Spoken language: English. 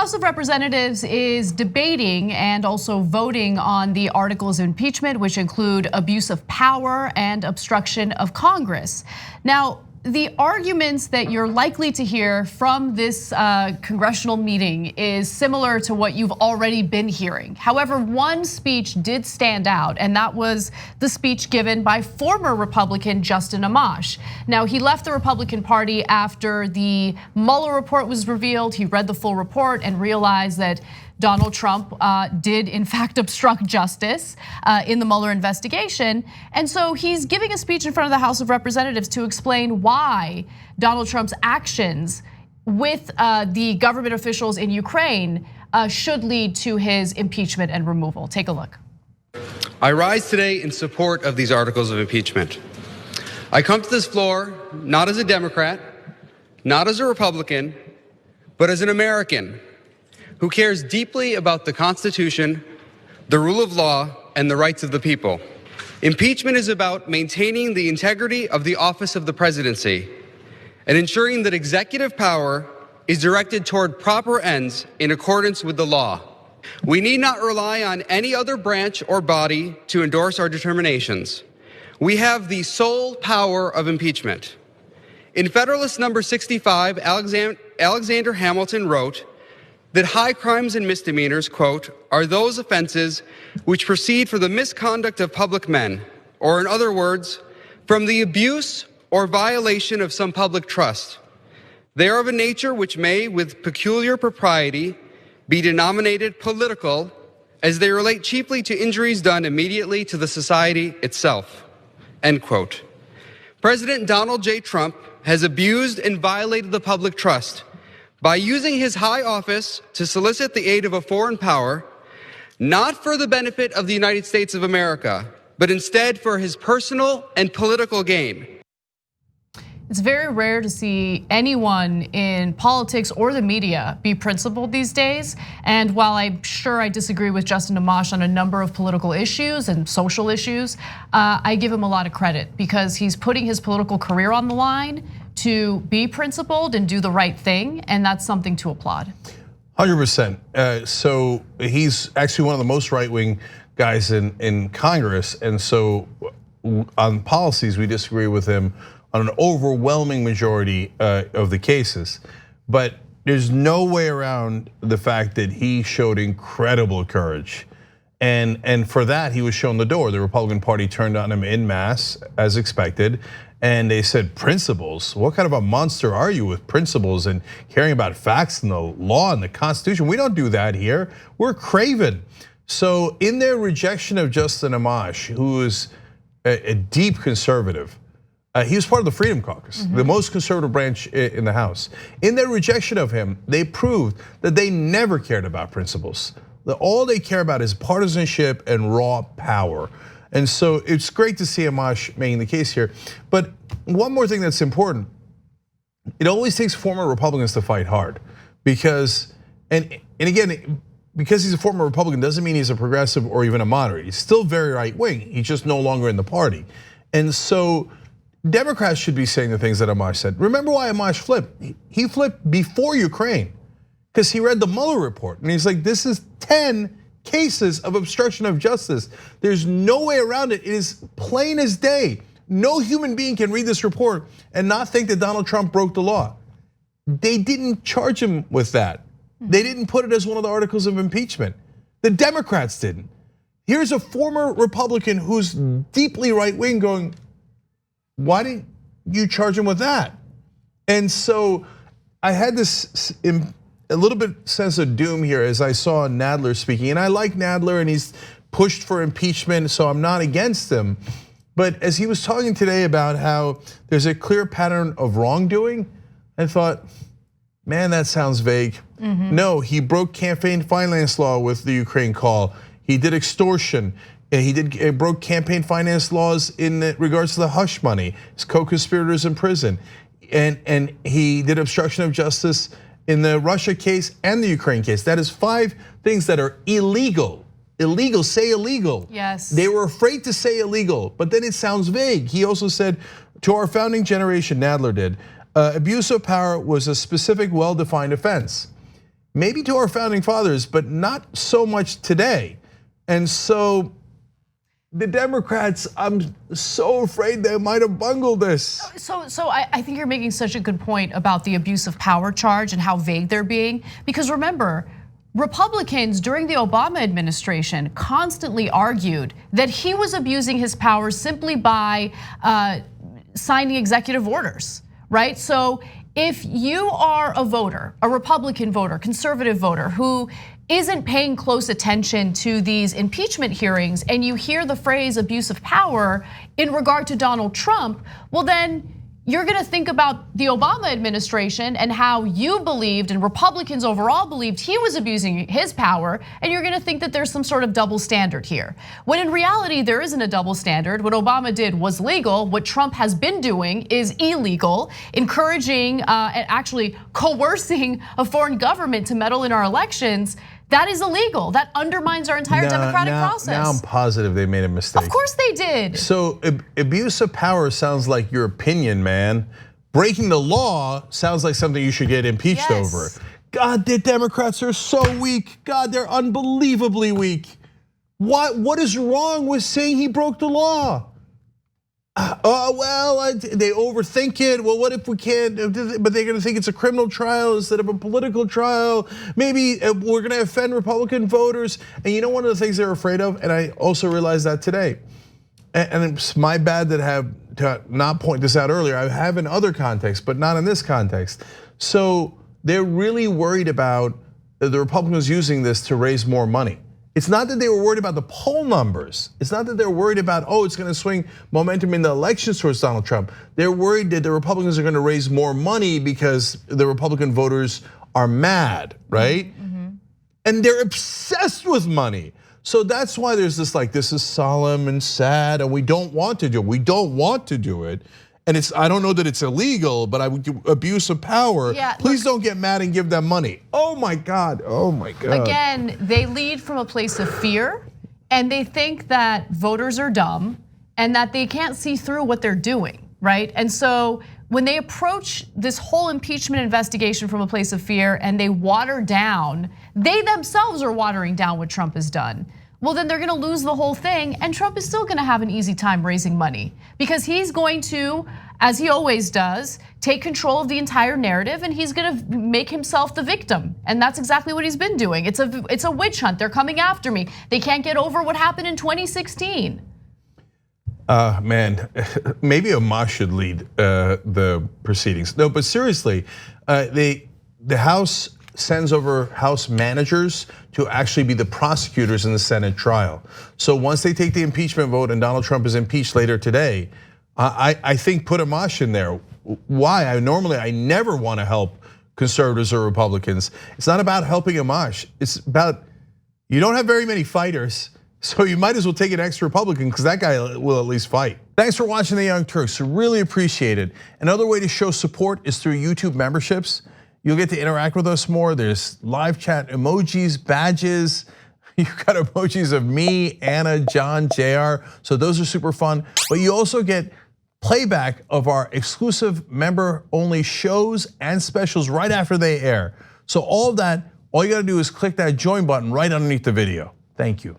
House of Representatives is debating and also voting on the articles of impeachment, which include abuse of power and obstruction of Congress. Now, the arguments that you're likely to hear from this congressional meeting is similar to what you've already been hearing. However, one speech did stand out, and that was the speech given by former Republican Justin Amash. Now, he left the Republican Party after the Mueller report was revealed. He read the full report and realized that Donald Trump did in fact obstruct justice in the Mueller investigation. And so he's giving a speech in front of the House of Representatives to explain why Donald Trump's actions with the government officials in Ukraine should lead to his impeachment and removal. Take a look. I rise today in support of these articles of impeachment. I come to this floor not as a Democrat, not as a Republican, but as an American who cares deeply about the Constitution, the rule of law, and the rights of the people. Impeachment is about maintaining the integrity of the office of the presidency and ensuring that executive power is directed toward proper ends in accordance with the law. We need not rely on any other branch or body to endorse our determinations. We have the sole power of impeachment. In Federalist number 65, Alexander Hamilton wrote that high crimes and misdemeanors, quote, are those offenses which proceed from the misconduct of public men, or in other words, from the abuse or violation of some public trust. They are of a nature which may, with peculiar propriety, be denominated political, as they relate chiefly to injuries done immediately to the society itself, end quote. President Donald J. Trump has abused and violated the public trust by using his high office to solicit the aid of a foreign power, not for the benefit of the United States of America, but instead for his personal and political gain. It's very rare to see anyone in politics or the media be principled these days. And while I'm sure I disagree with Justin Amash on a number of political issues and social issues, I give him a lot of credit because he's putting his political career on the line to be principled and do the right thing, and that's something to applaud. 100%. So he's actually one of the most right-wing guys in Congress, and so on policies we disagree with him on an overwhelming majority of the cases. But there's no way around the fact that he showed incredible courage. And for that, he was shown the door. The Republican Party turned on him en masse, as expected. And they said, principles? What kind of a monster are you with principles and caring about facts and the law and the Constitution? We don't do that here. We're craven. So in their rejection of Justin Amash, who is a deep conservative, he was part of the Freedom Caucus, the most conservative branch in the House. In their rejection of him, they proved that they never cared about principles. That all they care about is partisanship and raw power. And so it's great to see Amash making the case here. But one more thing that's important, it always takes former Republicans to fight hard. Because, and again, because he's a former Republican doesn't mean he's a progressive or even a moderate. He's still very right wing, he's just no longer in the party. And so Democrats should be saying the things that Amash said. Remember why Amash flipped? He flipped before Ukraine, because he read the Mueller report and he's like, this is 10 cases of obstruction of justice. There's no way around it. It is plain as day. No human being can read this report and not think that Donald Trump broke the law. They didn't charge him with that. They didn't put it as one of the articles of impeachment. The Democrats didn't. Here's a former Republican who's deeply right-wing going, why didn't you charge him with that? And so I had this a little bit sense of doom here as I saw Nadler speaking, and I like Nadler and he's pushed for impeachment, so I'm not against him. But as he was talking today about how there's a clear pattern of wrongdoing, I thought, man, that sounds vague. No, he broke campaign finance law with the Ukraine call. He did extortion. He broke campaign finance laws in regards to the hush money. His co-conspirators in prison, and he did obstruction of justice in the Russia case and the Ukraine case. That is 5 things that are illegal. Illegal, say illegal. Yes. They were afraid to say illegal, but then it sounds vague. He also said, to our founding generation, Nadler did, abuse of power was a specific, well-defined offense. maybe to our founding fathers, but not so much today. And so the Democrats, I'm so afraid they might have bungled this. So I think you're making such a good point about the abuse of power charge and how vague they're being. Because remember, Republicans during the Obama administration constantly argued that he was abusing his powers simply by signing executive orders, right? So if you are a voter, a Republican voter, conservative voter who isn't paying close attention to these impeachment hearings and you hear the phrase abuse of power in regard to Donald Trump, well then you're gonna think about the Obama administration and how you believed and Republicans overall believed he was abusing his power, and you're gonna think that there's some sort of double standard here. When in reality, there isn't a double standard. What Obama did was legal. What Trump has been doing is illegal, encouraging and actually coercing a foreign government to meddle in our elections. That is illegal. That undermines our entire democratic process. Now I'm positive they made a mistake. Of course they did. So abuse of power sounds like your opinion, man. Breaking the law sounds like something you should get impeached over. God, the Democrats are so weak. God, they're unbelievably weak. What is wrong with saying he broke the law? Well, they overthink it. Well, what if we can't, but they're gonna think it's a criminal trial instead of a political trial. Maybe we're gonna offend Republican voters. And you know one of the things they're afraid of, and I also realized that today, and it's my bad that I have to not point this out earlier. I have in other contexts, but not in this context. So they're really worried about the Republicans using this to raise more money. It's not that they were worried about the poll numbers. It's not that they're worried about, it's gonna swing momentum in the elections towards Donald Trump. They're worried that the Republicans are gonna raise more money because the Republican voters are mad, right? And they're obsessed with money. So that's why there's this this is solemn and sad and we don't want to do it. We don't want to do it. And I don't know that it's illegal, but I would do abuse of power. Please don't get mad and give them money. Oh my God, oh my God. Again, they lead from a place of fear and they think that voters are dumb and that they can't see through what they're doing, right? And so when they approach this whole impeachment investigation from a place of fear and they water down, they themselves are watering down what Trump has done. Well, then they're gonna lose the whole thing, and Trump is still gonna have an easy time raising money because he's going to, as he always does, take control of the entire narrative and he's gonna make himself the victim. And that's exactly what he's been doing. It's a witch hunt. They're coming after me. They can't get over what happened in 2016. Man, maybe Amash should lead the proceedings. No, but seriously, the House sends over House managers to actually be the prosecutors in the Senate trial. So once they take the impeachment vote and Donald Trump is impeached later today, I think put Amash in there. Why? I never want to help conservatives or Republicans. It's not about helping Amash. It's about, you don't have very many fighters, so you might as well take an ex-Republican because that guy will at least fight. Thanks for watching the Young Turks, really appreciate it. Another way to show support is through YouTube memberships. You'll get to interact with us more. There's live chat emojis, badges. You've got emojis of me, Anna, John, JR. So those are super fun. But you also get playback of our exclusive member-only shows and specials right after they air. So all of that, all you gotta do is click that join button right underneath the video. Thank you.